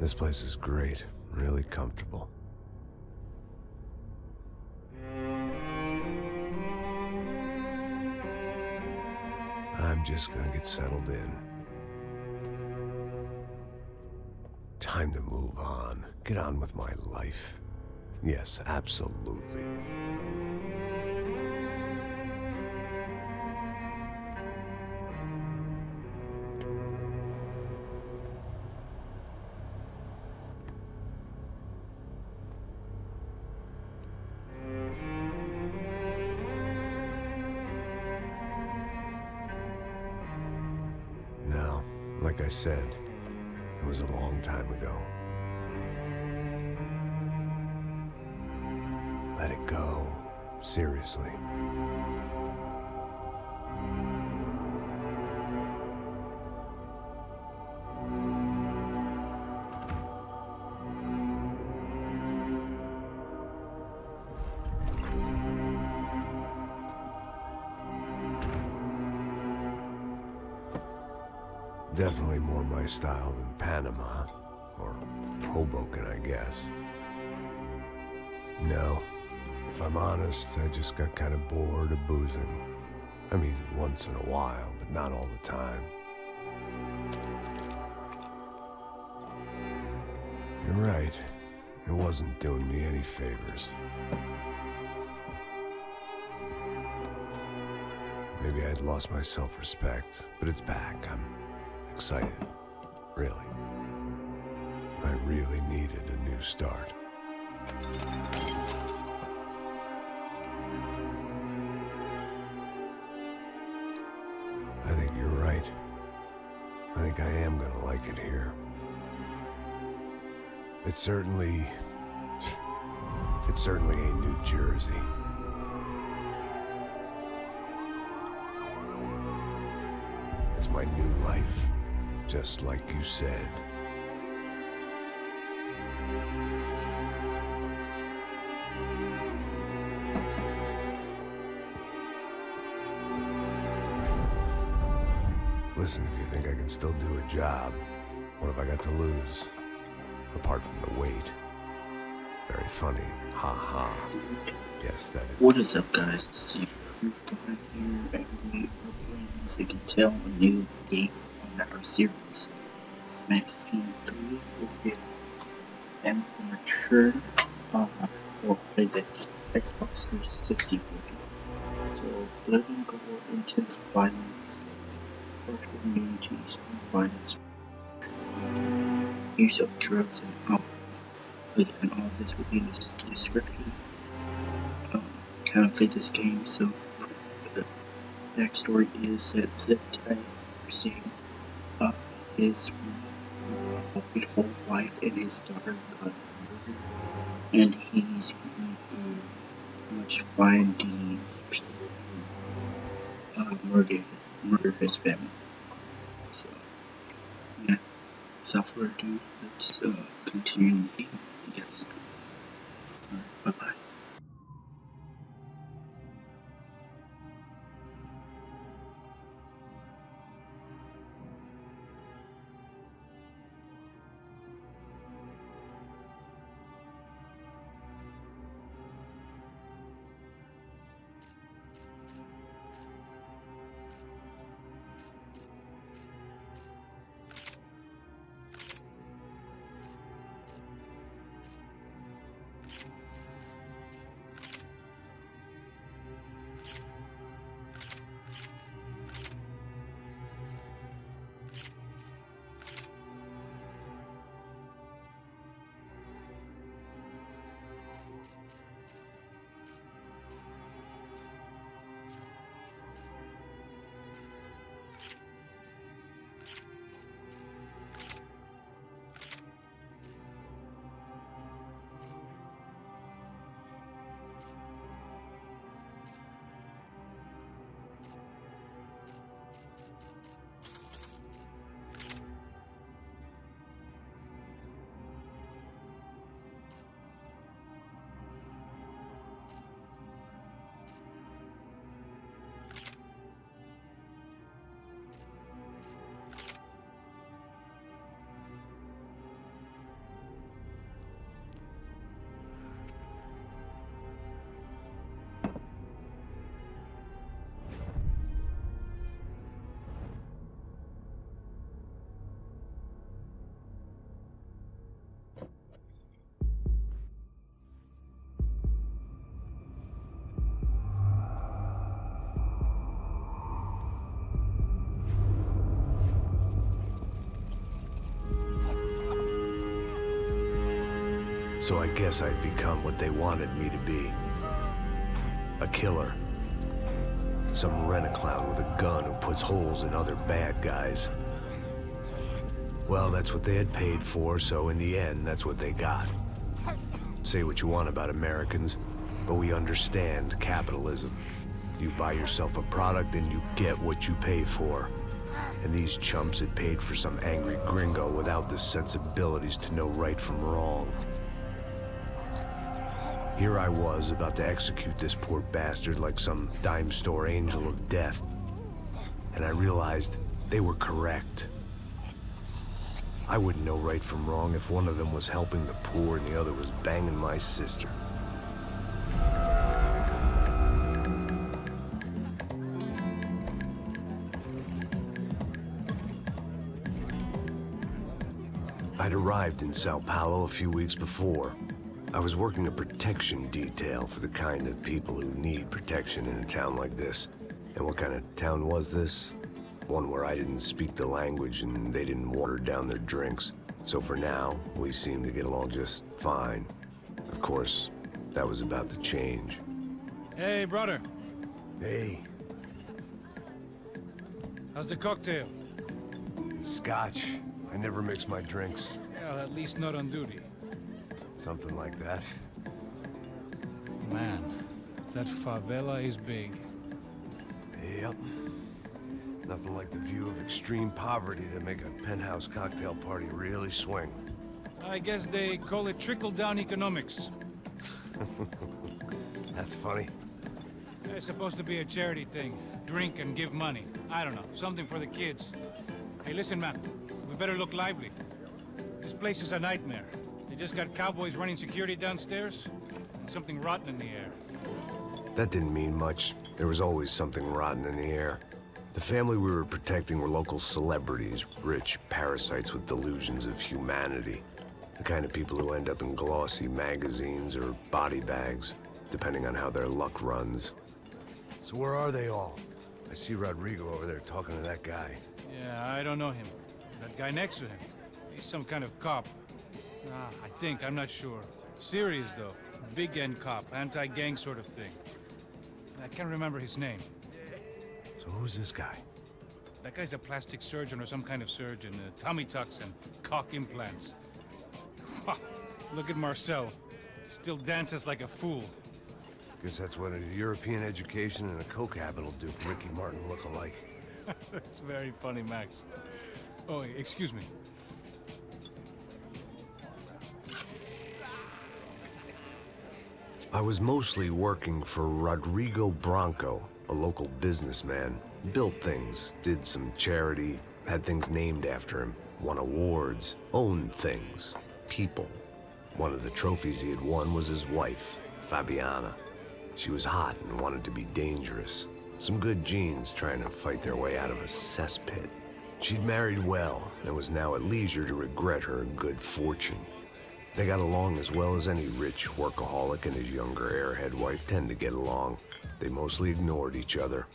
This place is great, really comfortable. I'm just gonna get settled in. Time to move on. Get on with my life. Yes, absolutely. Now, like I said, it was a long time ago. Let it go. Seriously. Definitely more my style than Panama, or Hoboken, I guess. No, if I'm honest, I just got kind of bored of boozing. I mean, once in a while, but not all the time. You're right, it wasn't doing me any favors. Maybe I'd lost my self-respect, but it's back. I'm excited, really. I really needed a new start. I think you're right. I think I am gonna like it here. It certainly ain't New Jersey. It's my new life, just like you said. Listen, if you think I can still do a job, what have I got to lose? Apart from the weight. Very funny. Ha ha. Yes, that is. What is up, guys? This is your here, and we are playing, as you can tell, a new game on our series. Max Payne 3 will be and for mature or play this Xbox 360 version. So let me go intense violence, virtual communities, and violence, use of drugs and alcohol. And all of this will be in the description. How to play this game. So the backstory is that Flip seeing his beautiful wife and his daughter got murdered, and he's going to pretty much find the people murder his family. So yeah, without further ado, let's continue the game, I guess. Bye bye. So I guess I'd become what they wanted me to be. A killer. Some rent-a-clown with a gun who puts holes in other bad guys. Well, that's what they had paid for, so in the end, that's what they got. Say what you want about Americans, but we understand capitalism. You buy yourself a product and you get what you pay for. And these chumps had paid for some angry gringo without the sensibilities to know right from wrong. Here I was, about to execute this poor bastard like some dime store angel of death. And I realized they were correct. I wouldn't know right from wrong if one of them was helping the poor and the other was banging my sister. I'd arrived in Sao Paulo a few weeks before. I was working a protection detail for the kind of people who need protection in a town like this. And what kind of town was this? One where I didn't speak the language and they didn't water down their drinks. So for now, we seemed to get along just fine. Of course, that was about to change. Hey, brother. Hey, How's the cocktail? it's scotch. I never mix my drinks. Well, at least not on duty. Something like that. Man, that favela is big. Yep. Nothing like the view of extreme poverty to make a penthouse cocktail party really swing. I guess they call it trickle-down economics. That's funny. It's supposed to be a charity thing. Drink and give money. I don't know, something for the kids. Hey, listen, man. We better look lively. This place is a nightmare. They just got cowboys running security downstairs, and something rotten in the air. That didn't mean much. There was always something rotten in the air. The family we were protecting were local celebrities, rich parasites with delusions of humanity. The kind of people who end up in glossy magazines or body bags, depending on how their luck runs. So where are they all? I see Rodrigo over there talking to that guy. Yeah, I don't know him. That guy next to him, he's some kind of cop. I think, I'm not sure. Serious, though. Big N cop, anti-gang sort of thing. I can't remember his name. So who's this guy? That guy's a plastic surgeon or some kind of surgeon. Tummy tucks and cock implants. Look at Marcel. Still dances like a fool. Guess that's what a European education and a coke habit will do for Ricky Martin look-alike. That's very funny, Max. Oh, excuse me. I was mostly working for Rodrigo Branco, a local businessman. Built things, did some charity, had things named after him, won awards, owned things, people. One of the trophies he had won was his wife, Fabiana. She was hot and wanted to be dangerous. Some good genes trying to fight their way out of a cesspit. She'd married well and was now at leisure to regret her good fortune. They got along as well as any rich workaholic and his younger airhead wife tend to get along. They mostly ignored each other.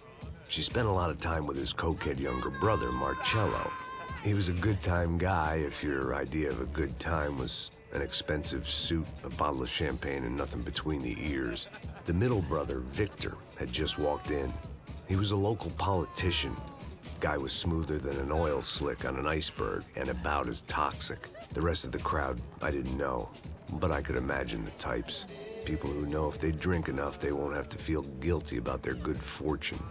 She spent a lot of time with his cokehead younger brother, Marcello. He was a good-time guy if your idea of a good time was an expensive suit, a bottle of champagne, and nothing between the ears. The middle brother, Victor, had just walked in. He was a local politician. Guy was smoother than an oil slick on an iceberg and about as toxic. The rest of the crowd, I didn't know, but I could imagine the types. People who know if they drink enough, they won't have to feel guilty about their good fortune.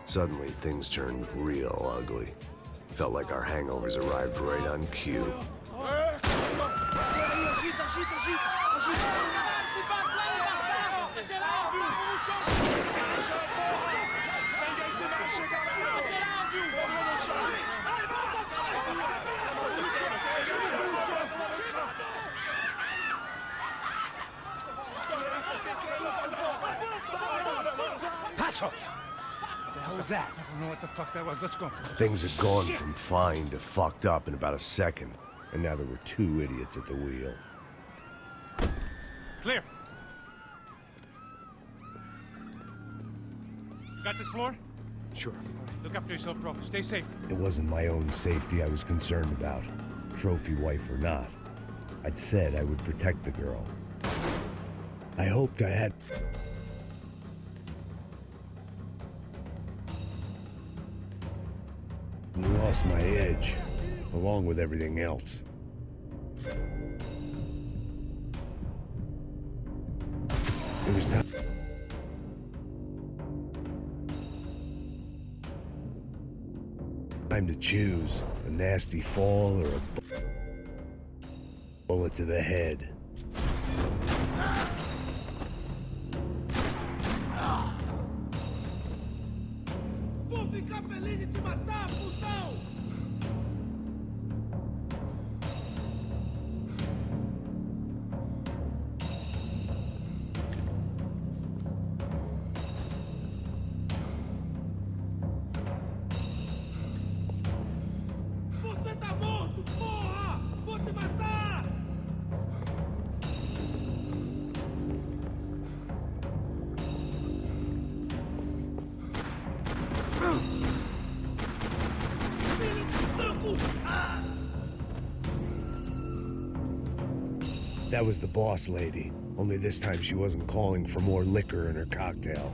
Suddenly, things turned real ugly. Felt like our hangovers arrived right on cue. Passos! What the hell was that? I don't know what the fuck that was. Let's go. Things had gone from fine to fucked up in about a second, and now there were two idiots at the wheel. Clear. You got this floor? Sure. Look after yourself, bro. Stay safe. It wasn't my own safety I was concerned about, trophy wife or not. I'd said I would protect the girl. I hoped I had... lost my edge, along with everything else. It was time to choose a nasty fall or a bullet to the head. Vou ficar feliz em te matar, fusão! Você tá morto, porra! Vou te matar! Filho do saco! Ah! That was the boss lady, only this time she wasn't calling for more liquor in her cocktail.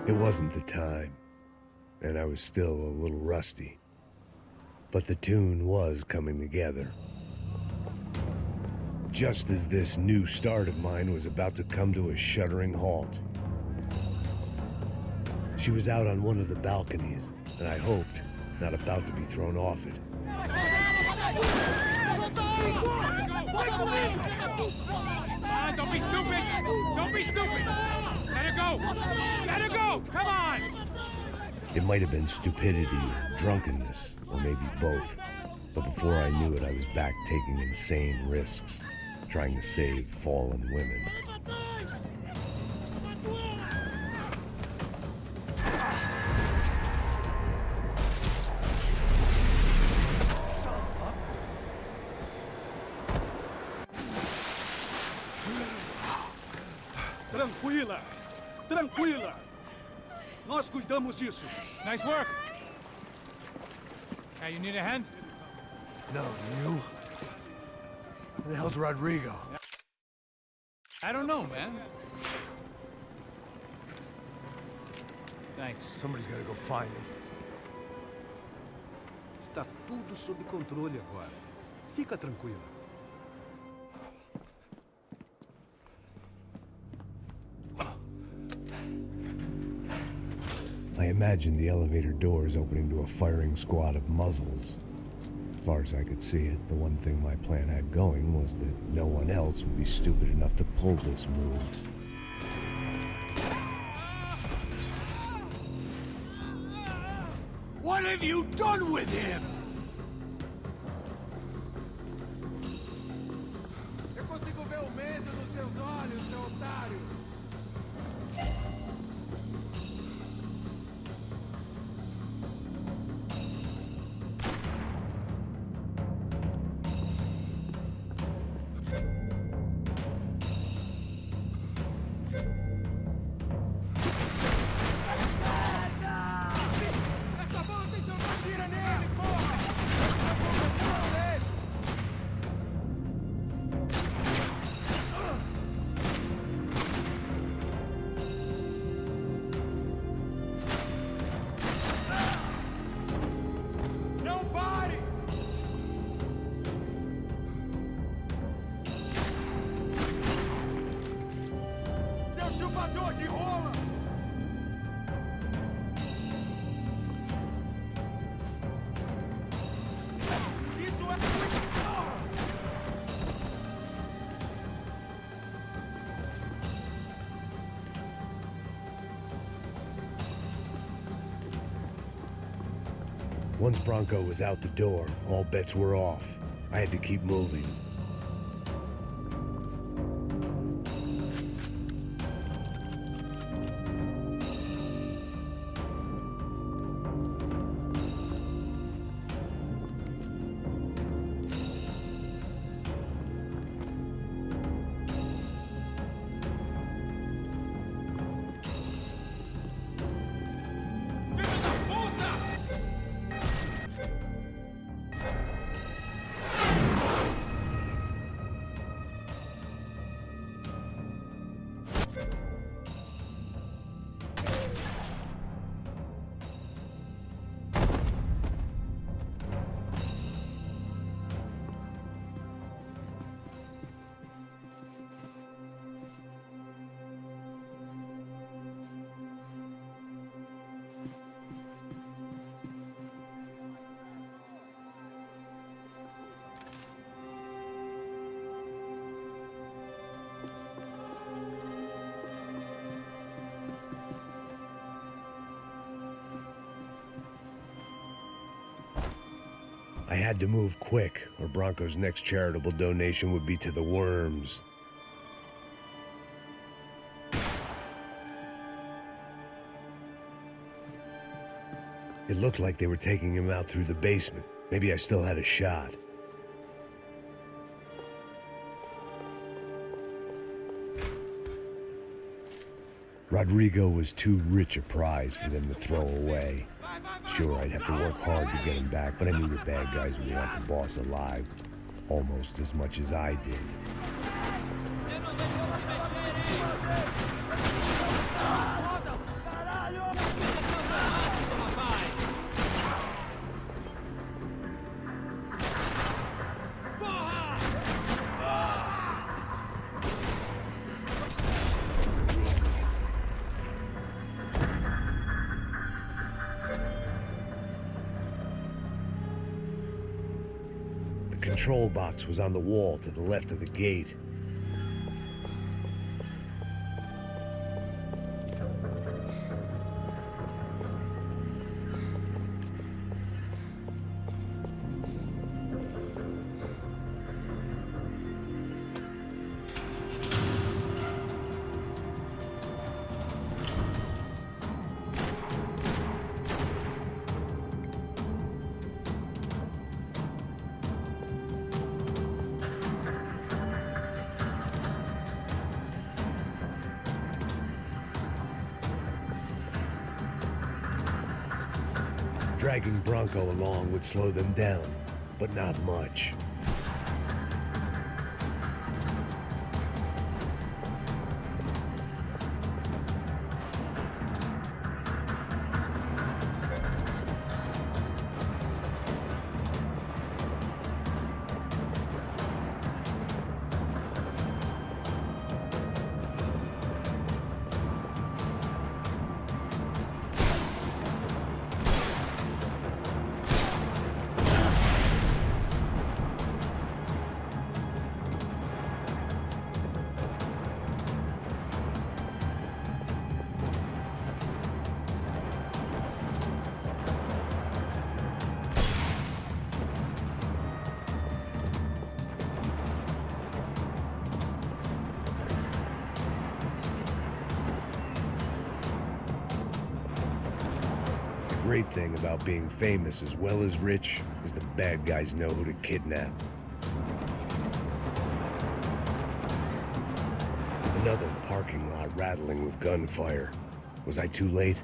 It wasn't the time, and I was still a little rusty. But the tune was coming together. Just as this new start of mine was about to come to a shuddering halt. She was out on one of the balconies, and I hoped not about to be thrown off it. Don't be stupid! Don't be stupid! Let her go! Let her go! Come on! It might have been stupidity, drunkenness, or maybe both. But before I knew it, I was back taking insane risks, trying to save fallen women. Tranquila! Tranquila! Nós cuidamos disso. Nice work! Hey, you need a hand? No, you? Where the hell's Rodrigo? I don't know, man. Thanks. Somebody's gotta go find him. Está tudo sob controle agora. Fica tranquila. I imagined the elevator doors opening to a firing squad of muzzles. As far as I could see it, the one thing my plan had going was that no one else would be stupid enough to pull this move. What have you done with him? Eu consigo ver o medo nos seus olhos, seu otário. Essa bola tem seu nome, tira nele, porra! chupador de rola! Isso é muito... Once Bronco was out the door, all bets were off. I had to keep moving. I had to move quick, or Bronco's next charitable donation would be to the worms. It looked like they were taking him out through the basement. Maybe I still had a shot. Rodrigo was too rich a prize for them to throw away. Sure, I'd have to work hard to get him back, but I knew the bad guys would want the boss alive, almost as much as I did. The control box was on the wall to the left of the gate. Dragging Bronco along would slow them down, but not much. The great thing about being famous as well as rich is the bad guys know who to kidnap. Another parking lot rattling with gunfire. Was I too late?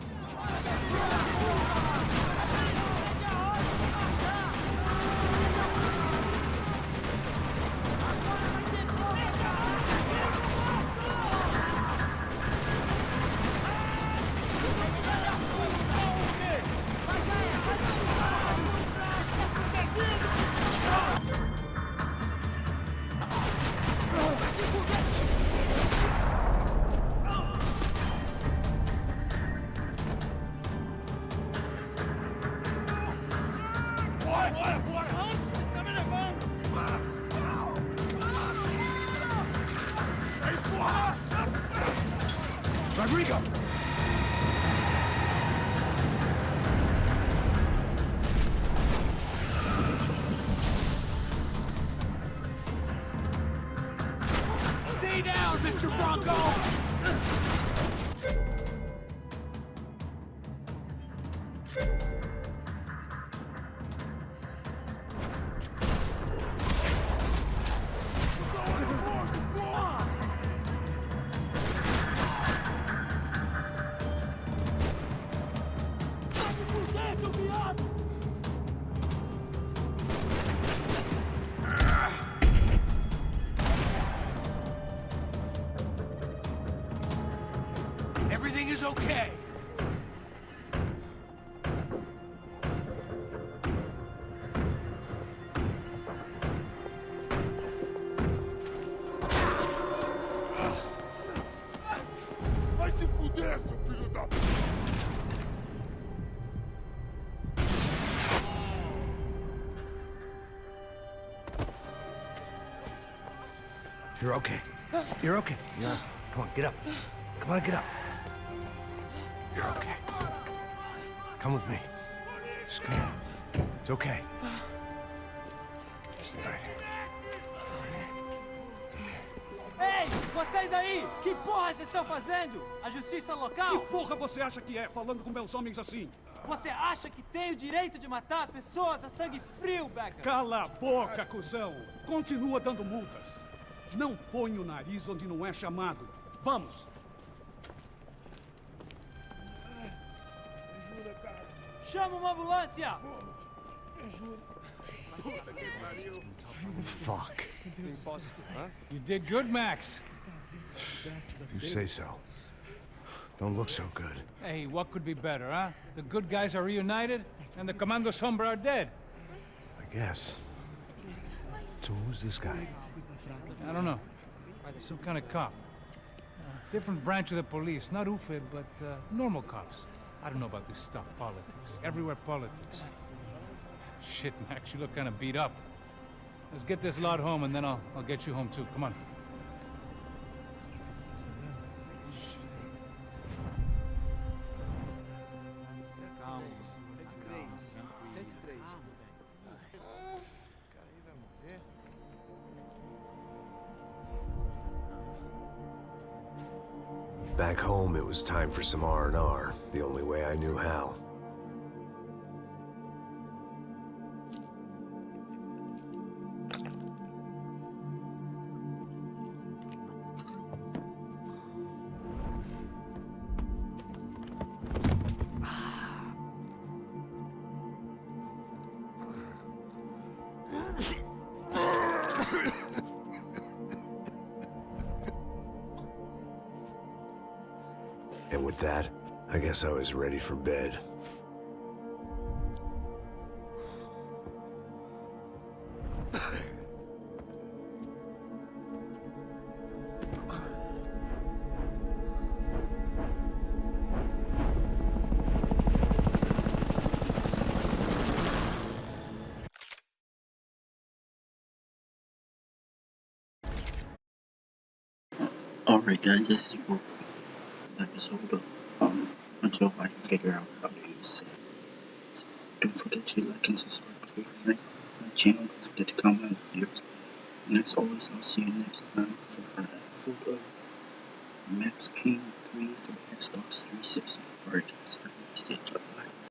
Rodrigo! Stay down, Mr. Bronco! Everything is okay. Vai se fuder, seu filho da... You're okay. You're okay. Yeah. Come on, get up. Come on, get up. You're okay. Come with me. Just come on. It's okay. Just right. Ei, vocês aí! Que porra vocês estão fazendo? A justiça local? Que porra você acha que é, falando com meus homens assim? Você acha que tem o direito de matar as pessoas a sangue frio, Becker? Cala a boca, cuzão! Continua dando multas. Não põe o nariz onde não é chamado. Vamos! Ajuda, cara. Chama uma ambulância! Me ajuda. Fuck. You did good, Max. You say so. Don't look so good. Hey, what could be better, huh? The good guys are reunited, and the Commando Sombra are dead. I guess. So who's this guy? I don't know. Some kind of cop. Different branch of the police. Not UFID, but normal cops. I don't know about this stuff, politics. Everywhere politics. Shit, Max, you look kind of beat up. Let's get this lot home, and then I'll get you home, too. Come on. Back home, it was time for some R&R, the only way I knew how. And with that, I guess I was ready for bed. Alright guys, this is your episode until I figure out how to use it. So don't forget to like and subscribe if you guys like my channel. Don't forget to comment videos. And as always, I'll see you next time for an episode of Max Payne 3 for Xbox 360. Alright guys, have a nice day. Bye.